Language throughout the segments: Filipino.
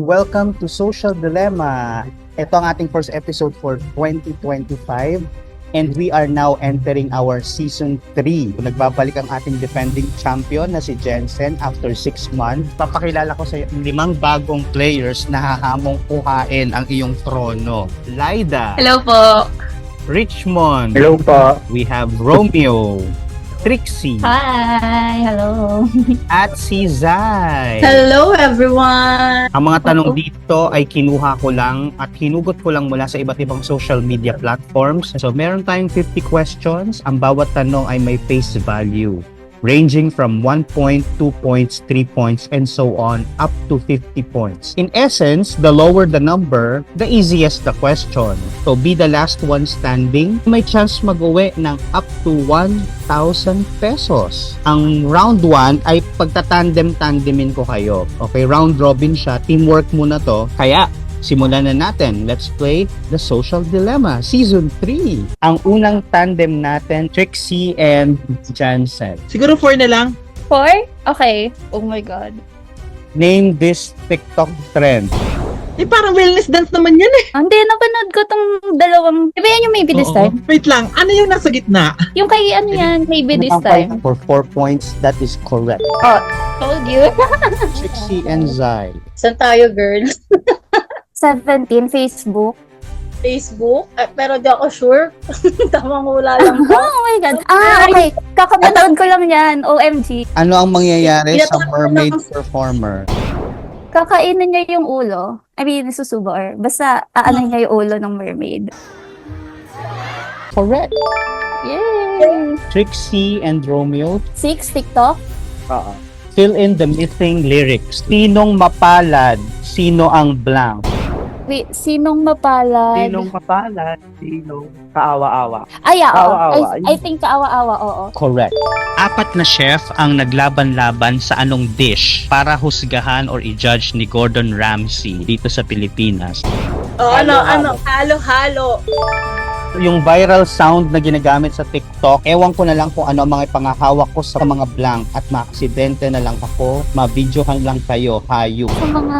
Welcome to Social Dilemma. Ito ang ating first episode for 2025 and we are now entering our season 3. Nagbabalik ang ating defending champion na si Jensen after 6 months. Papakilala ko sa 5 bagong players na hahamong kuhain ang iyong trono. Laida. Hello po. Richmond. Hello po. We have Romeo. Trixie. Hi. Hello. At si Zai. Hello everyone. Ang mga tanong dito ay kinuha ko lang at hinugot ko lang mula sa iba't ibang social media platforms. So meron tayong 50 questions. Ang bawat tanong ay may face value, ranging from 1 point, 2 points, 3 points, and so on, up to 50 points. In essence, the lower the number, the easiest the question. So be the last one standing. May chance mag-uwi ng up to 1,000 pesos. Ang round 1 ay pagtatandem-tandemin ko kayo. Okay, round robin siya. Teamwork muna to. Kaya, simulan na natin. Let's play The Social Dilemma, Season 3. Ang unang tandem natin, Trixie and Jansen. Siguro 4 na lang. 4? Okay. Oh my God. Name this TikTok trend. Eh, parang wellness dance naman yan eh. Hindi, napanood ko tong dalawang... Di ba yan yung maybe this Oo. time? Wait lang, ano yung nasa gitna? Yung kay ano yan, maybe this Ang point time. For 4 points, that is correct. Told you. Trixie and Zai. Saan tayo, girls? 17, Facebook. Facebook? Pero di ako sure. Tamang hula lang ba? Oh my God. Okay. Kakapanood ko lang yan. OMG. Ano ang mangyayari sa Pinatawag ko mermaid lang. performer? Kakainin niya yung ulo. I mean, susubo or basta aanay niya yung ulo ng mermaid. Correct. Yay! Trixie and Romeo. 6, TikTok. Fill in the missing lyrics. Sinong mapalad? Sino ang blank? Wait, sinong mapalad? mapalad? Sinong kaawa-awa? Ay, oo. Kaawa-awa. I think kaawa-awa, oo. Correct. 4 na chef ang naglaban-laban sa anong dish para husgahan or i-judge ni Gordon Ramsay dito sa Pilipinas. Halo-halo. Yung viral sound na ginagamit sa TikTok, ewan ko na lang kung ano ang mga ipangahawak ko sa mga blank at maaksidente na lang ako, mabidyohan lang kayo, hayop. Sa mga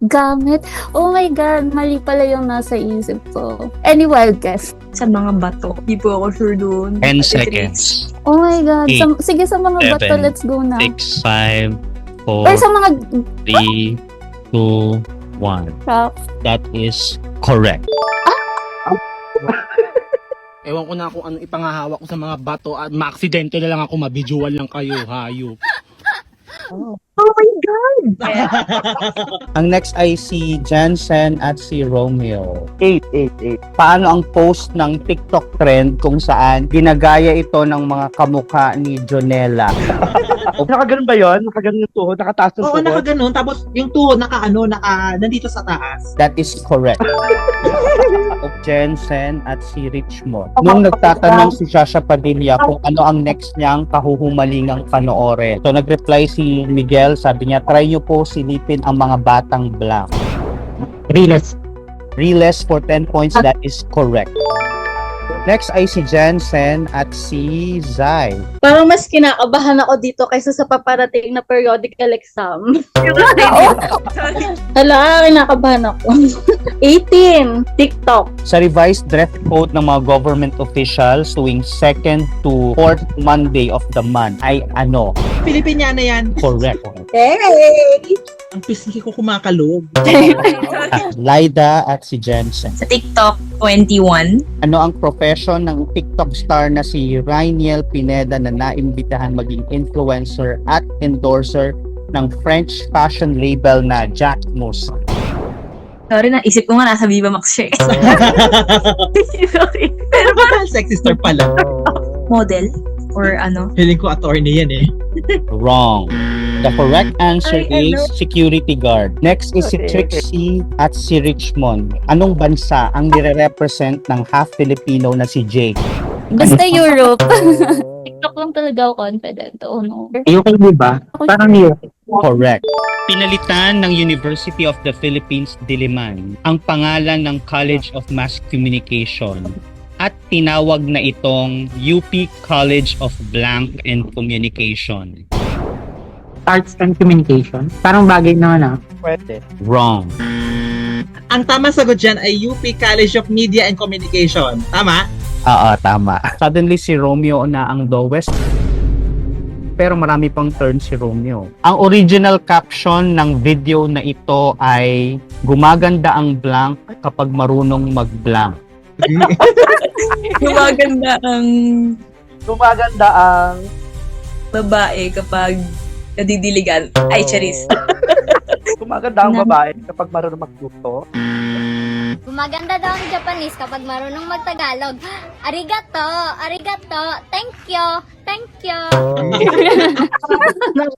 gamit. Oh my God, mali pala yung nasa isip ko. Any wild guess? Sa mga bato. Di po ako sure doon. 10 seconds. Oh my God. Eight, Sige, sa mga bato, 7, let's go na. 6, 5, Or 4, sa mga 3, 2, 1. crap. That is correct. Ewan ko na kung ano ipangahawak ko sa mga bato at maaksidente na lang ako, mabidjual lang kayo, hayop. Oh my God! Ang next ay si Jansen at si Romeo. 8. Paano ang post ng TikTok trend kung saan ginagaya ito ng mga kamukha ni Jonella? Nakaganon ba yun? Nakaganon yung tuhod? Nakataas yung Oo, tuhod? nakaganon. Tapos yung tuhod nandito sa taas. That is correct. Of Jensen at si Richmond. Nung nagtatanong si Shasha Padilla kung ano ang next niyang kahuhumalingang panoorin. So nag-reply si Miguel, sabi niya, try niyo po silipin ang mga batang blank. Riles for 10 points, that is correct. Next ay si Jensen at si Zai. Parang mas kinakabahan ako dito kaysa sa paparating na periodical exam. Hala, kinakabahan ako. 18. TikTok. Sa revised dress code ng mga government officials tuwing 2nd to 4th Monday of the month ay ano? Pilipinyana yan. Correct. Hey! Ang pisngi ko kumakalog. Laida at si Jensen. Sa TikTok, 21. Ano ang profession ng TikTok star na si Rainiel Pineda na naimbitahan maging influencer at endorser ng French fashion label na Jacquemus? Sorry, naisip ko nga nasa Viva Max siya. Sorry. Pero parang sexy star pala. Model? Or ano? Feeling ko attorney yan eh. Wrong. The correct answer Ay, is security guard. Next is si Trixie at si Richmond. Anong bansa ang nire-represent ng half Filipino na si Jake? Basta Europe. TikTok lang talaga ako confident. Oh no. Yung kay ba? Parang niyo. Correct. Pinalitan ng University of the Philippines Diliman ang pangalan ng College of Mass Communication at tinawag na itong UP College of Blank and Communication. Arts and Communication. Parang bagay naman Pwede. Wrong. Ang tamang sagot dyan ay UP College of Media and Communication. Tama? Oo, tama. Suddenly si Romeo na ang lowest. Pero marami pang turn si Romeo. Ang original caption ng video na ito ay gumaganda ang blank kapag marunong mag-blank. Gumaganda ang Gumaganda ang babae kapag nadidiligan. Ay, charis. gumaganda ang babae kapag marunong magluto. Gumaganda daw ang Japanese kapag marunong magtagalog. Arigato, arigato, thank you, thank you.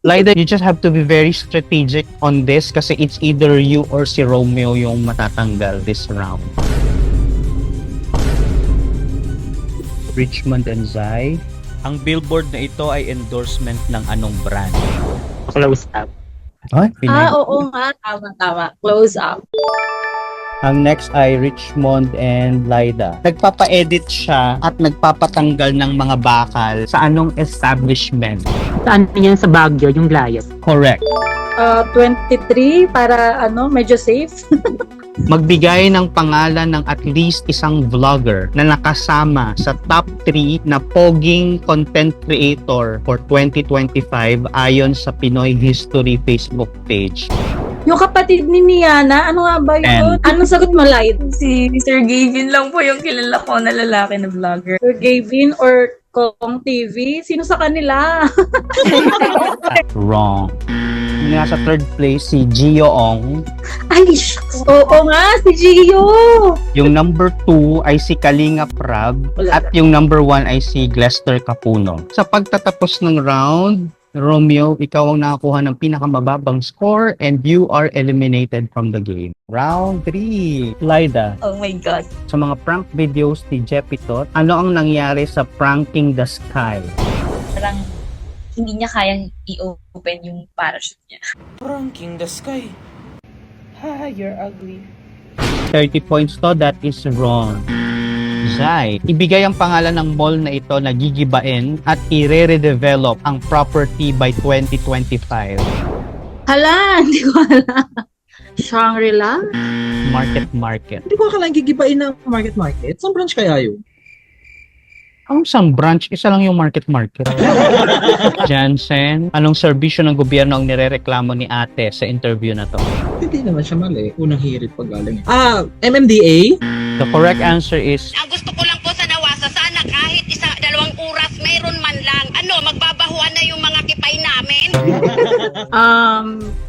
Lyda, you just have to be very strategic on this kasi it's either you or si Romeo yung matatanggal this round. Richmond and Zai. Ang billboard na ito ay endorsement ng anong brand? close up. Ay, Oo nga. Tama. Close up. Ang next ay Richmond and Lyda. Nagpapa-edit siya at nagpapatanggal ng mga bakal sa anong establishment? Saan yan sa Baguio, yung Glayas? Correct. 23 para medyo safe. Magbigay ng pangalan ng at least isang vlogger na nakasama sa top 3 na poging content creator for 2025 ayon sa Pinoy History Facebook page. Yung kapatid ni Niana, ano nga ba yun? Anong sagot mo, Light? Si Sir Gavin lang po yung kilala ko na lalaki na vlogger. Sir Gavin or Kong TV? Sino sa kanila? Wrong. Nasa third place si Gio Ong. Ay, shucks. Oo nga, si Gio. Yung number 2 ay si Kalinga Prab. At yung number 1 ay si Glester Capuno. Sa pagtatapos ng round, Romeo, ikaw ang nakakuha ng pinakamababang score and you are eliminated from the game. Round 3. Lyda, Oh my God. sa mga prank videos ni Jepitot, ano ang nangyari sa Pranking the Sky? Parang hindi niya kayang i-open yung parachute niya. Pranking the sky. Ha, you're ugly. 30 points to, that is wrong. Zai, ibigay ang pangalan ng mall na ito na gigibain at i-redevelop ang property by 2025. Hala, hindi ko alam. Shangri-La? Market. Hindi ko akala gigibain ng market. Saan branch kaya yun? Ang isang branch, isa lang yung market. Jansen, anong serbisyo ng gobyerno ang nirereklamo ni ate sa interview na to? Hindi naman siya mali. Unang hirit pag galing. MMDA? The correct answer is Ang gusto ko lang po sa nawasa, sana kahit 1-2 oras, mayroon man lang. Magbabahuan na yung mga kipay namin.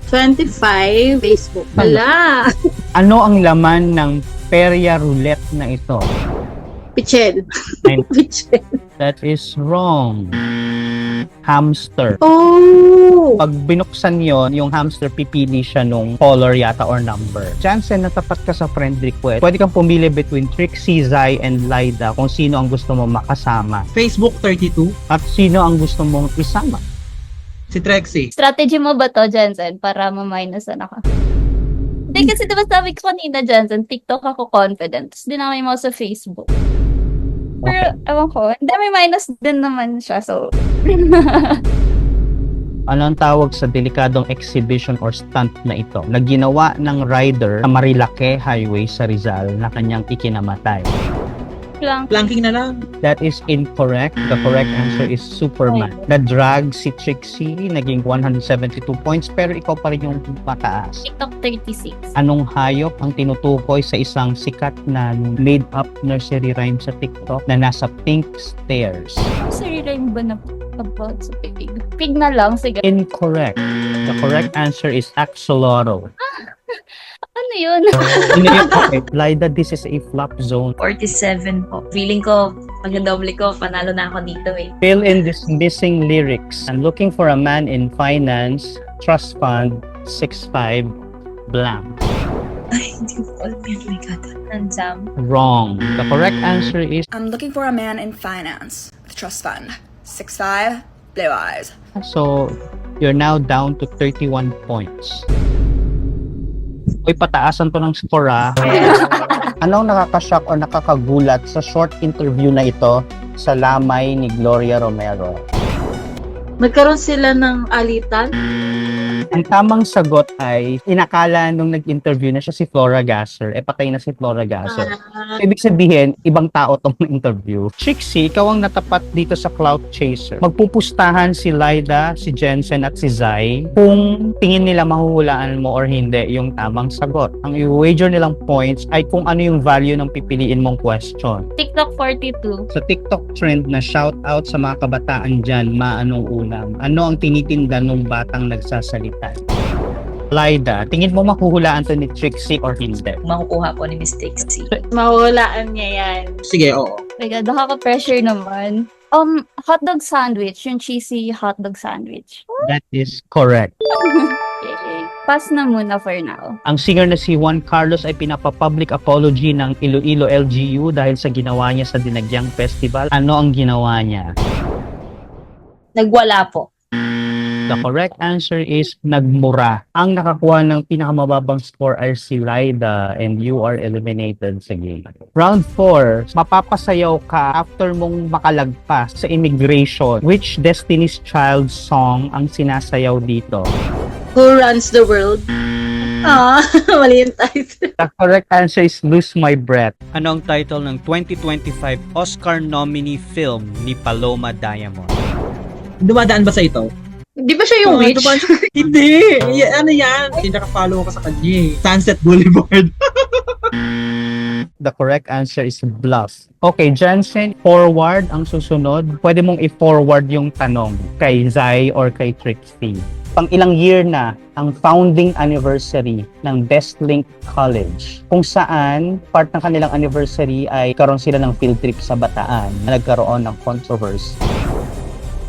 25 Facebook. Hala. ano ang laman ng perya roulette na ito? Pichel. And Pichel. that is wrong. Hamster. Oh! Pag binuksan yon, yung hamster pipili siya nung color yata or number. Jansen, natapat ka sa friend request. Pwede kang pumili between Trixie, Zai, and Lyda kung sino ang gusto mo makasama. Facebook 32. At sino ang gusto mong isama. Si Trexie. Strategy mo ba to, Jensen, para ma-minusan ako? Hindi kasi diba sabi ko kanina, Jensen, TikTok ako confident. Tapos dinamay mo sa Facebook. Pero, ewan ko, hindi may minus din naman siya, so... Ano ang tawag sa delikadong exhibition or stunt na ito na ginawa ng rider sa Marilake Highway sa Rizal na kanyang ikinamatay? Planking na lang. That is incorrect. The correct answer is Superman. Na-drag si Trixie, naging 172 points, pero ikaw pa rin yung mataas. TikTok 36. Anong hayop ang tinutukoy sa isang sikat na made-up nursery rhyme sa TikTok na nasa pink stairs? Sorry, rhyme ba na about sa pig? Pig na lang, sige. Incorrect. The correct answer is axolotl. Ano yun? Lyda, this is a flop zone. 47 po. Feeling ko, pag nadoble ko, panalo na ako dito eh. Fill in this missing lyrics. I'm looking for a man in finance, trust fund, 6'5", blank. Ay, hindi ko alam yan. Oh my God. Handsome. Wrong. The correct answer is I'm looking for a man in finance, trust fund, 6'5", blue eyes. so you're now down to 31 points. Uy, pataasan to ng score Anong nakakashock o nakakagulat sa short interview na ito sa lamay ni Gloria Romero? Nagkaroon sila ng alitan. Ang tamang sagot ay inakala nung nag-interview na siya si Flora Gasser, patay na si Flora Gasser. Ibig sabihin, ibang tao tong interview. Trixie, ikaw ang natapat dito sa Clout Chaser. Magpupustahan si Lyda, si Jensen at si Zai kung tingin nila mahuhulaan mo or hindi yung tamang sagot. Ang i-wager nilang points ay kung ano yung value ng pipiliin mong question. TikTok 42. Sa TikTok trend na shout out sa mga kabataan dyan, maanong ulam? Ano ang tinitinda ng batang nagsasalita? Lyda, tingin mo makuhulaan to ni Trixie or hindi? Makukuha po ni Miss Trixie. Mahulaan niya yan. Sige, oo. Oh my God, nakaka-pressure naman. Hotdog sandwich, yung cheesy hotdog sandwich. That is correct. Okay. Pass na muna for now. Ang singer na si Juan Carlos ay pinapa-public apology ng Iloilo LGU dahil sa ginawa niya sa Dinagyang Festival. Ano ang ginawa niya? Nagwala po. The correct answer is nagmura. Ang nakakuha ng pinakamababang score ay si Lyda and you are eliminated sa game. Round 4, mapapasayaw ka after mong makalagpas sa immigration. Which Destiny's Child song ang sinasayaw dito? Who runs the world? Mali yung title. The correct answer is Lose My Breath. Ano ang title ng 2025 Oscar nominee film ni Paloma Diamond? Dumadaan ba sa ito? Di ba siya yung witch? Hindi! Ano yan? Hindi naka-follow ka sa kanya. Sunset Boulevard. The correct answer is Bluff. Okay, Jensen, forward ang susunod. Pwede mong i-forward yung tanong kay Zai or kay Trixie. Pang ilang year na ang founding anniversary ng Bestlink College, kung saan part ng kanilang anniversary ay karoon sila ng field trip sa Bataan na nagkaroon ng controversy.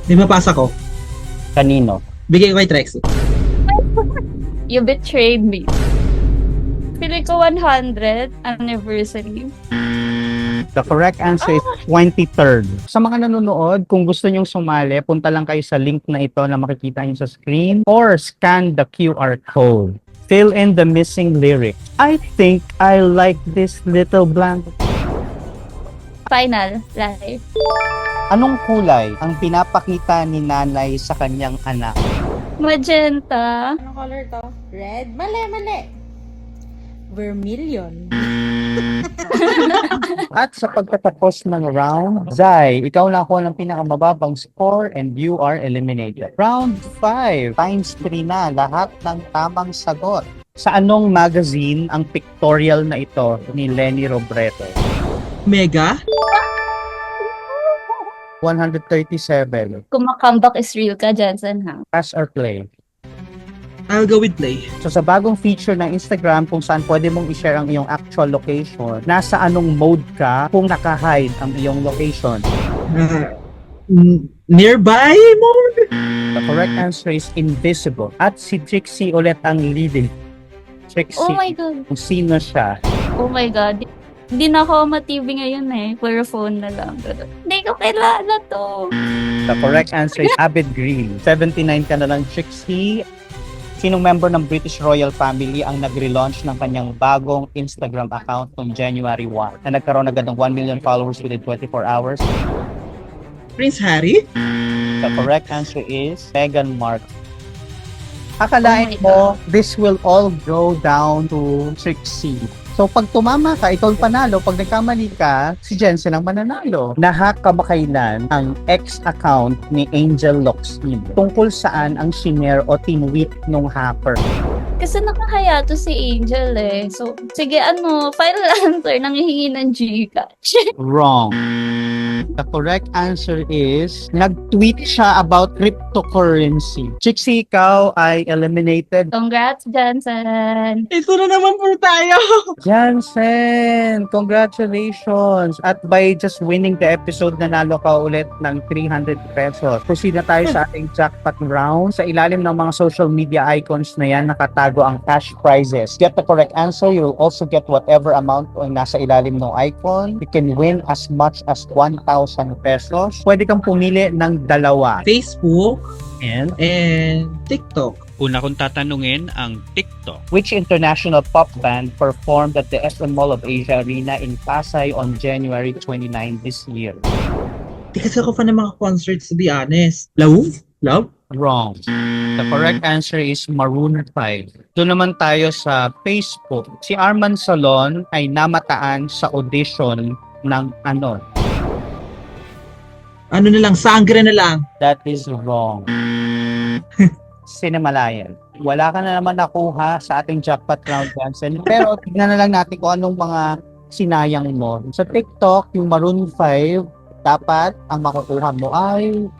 Di mapasa ko. Kanino? Bigay ko kay Trixie. You betrayed me. Pili ko 100 anniversary. The correct answer is 23rd. Sa mga nanonood, kung gusto nyong sumali, punta lang kayo sa link na ito na makikita nyo sa screen or scan the QR code. Fill in the missing lyric. I think I like this little blank. Final life. Anong kulay ang pinapakita ni nanay sa kanyang anak? Magenta. Anong color to? Red? Mali. Vermilion. At sa pagtatapos ng round, Zai, ikaw nakuha ng pinakamababang score and you are eliminated. Round 5, times 3 na lahat ng tamang sagot. Sa anong magazine ang pictorial na ito ni Lenny Robredo? Mega? 137. Kung comeback is real ka, Jensen, ha? Pass or play? I'll go with play. So sa bagong feature ng Instagram kung saan pwede mong i-share ang iyong actual location, nasa anong mode ka kung naka-hide ang iyong location? Nearby mode? The correct answer is invisible. At si Trixie ulit ang leading. Trixie, Oh my God. kung sino siya? Oh my God. Hindi na ako ma-TV ngayon eh. Puro phone na lang. Hindi ko kilala to. The correct answer is Abid Green. 79 ka na lang, Trixie. Sinong member ng British Royal Family ang nag-relaunch ng kanyang bagong Instagram account noong January 1 na nagkaroon agad ng 1 million followers within 24 hours? Prince Harry? The correct answer is Meghan Markle. Akalain Oh my mo, this will all go down to Trixie. So pag tumama ka, ikaw ang panalo. Pag nagkamali ka, si Jensen ang mananalo. Nahack ka ba kailan ang ex-account ni Angel Locsin? Tungkol saan ang shinare o tinweet nung hacker? Kasi nakahaya to si Angel eh. So, sige final answer, nanghihingi ng Gcash. Wrong. The correct answer is, nag-tweet siya about cryptocurrency. Trixie, ikaw ay eliminated. Congrats, Jensen. Ito na naman po tayo. Jansen, congratulations! At by just winning the episode, nanalo ka ulit ng 300 pesos. Proceed na tayo sa ating jackpot round. Sa ilalim ng mga social media icons na yan, nakatago ang cash prizes. Get the correct answer, you will also get whatever amount ang nasa ilalim ng icon. You can win as much as 1,000 pesos. Pwede kang pumili ng dalawa. Facebook And and TikTok. una kong tatanungin ang TikTok. Which international pop band performed at the SM Mall of Asia Arena in Pasay on January 29 this year? Di kasi ako fan ng mga concerts, to be honest. Lauf? Love? Wrong. The correct answer is Maroon 5. Doon naman tayo sa Facebook. Si Arman Salon ay namataan sa audition ng ano? Ano na lang, sangre na lang. That is wrong. Cinemalayan. Wala ka na naman nakuha sa ating jackpot round, Jansen. Pero tignan na lang natin kung anong mga sinayang mo. Sa TikTok, yung Maroon 5, dapat ang makukuha mo ay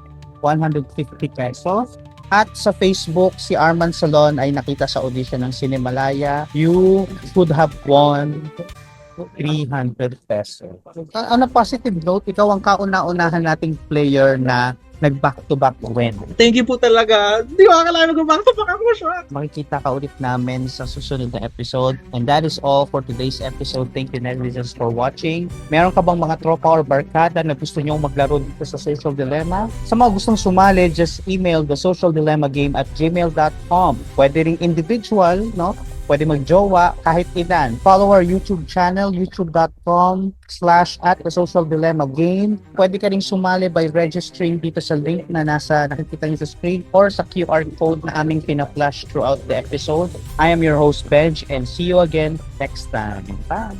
150 pesos. At sa Facebook, si Arman Salon ay nakita sa audition ng Cinemalaya. You could have won 300 pesos. On a positive note, ikaw ang kauna-unahan nating player na nag-back-to-back win. Thank you po talaga. Di ko akala mag-back-to-back ako siya. Makikita ka ulit namin sa susunod na episode. And that is all for today's episode. Thank you, netizens, for watching. Meron ka bang mga tropa or barkada na gusto nyong maglaro dito sa Social Dilemma? Sa mga gustong sumali, just email thesocialdilemma@gmail.com. Pwede ring individual, no? Pwede mag-jowa, kahit ilan. Follow our YouTube channel, youtube.com/@thesocialdilemma-game. Pwede ka ring sumali by registering dito sa link na nakikita niyo sa screen or sa QR code na aming pina-flash throughout the episode. I am your host, Benj, and see you again next time. Bye!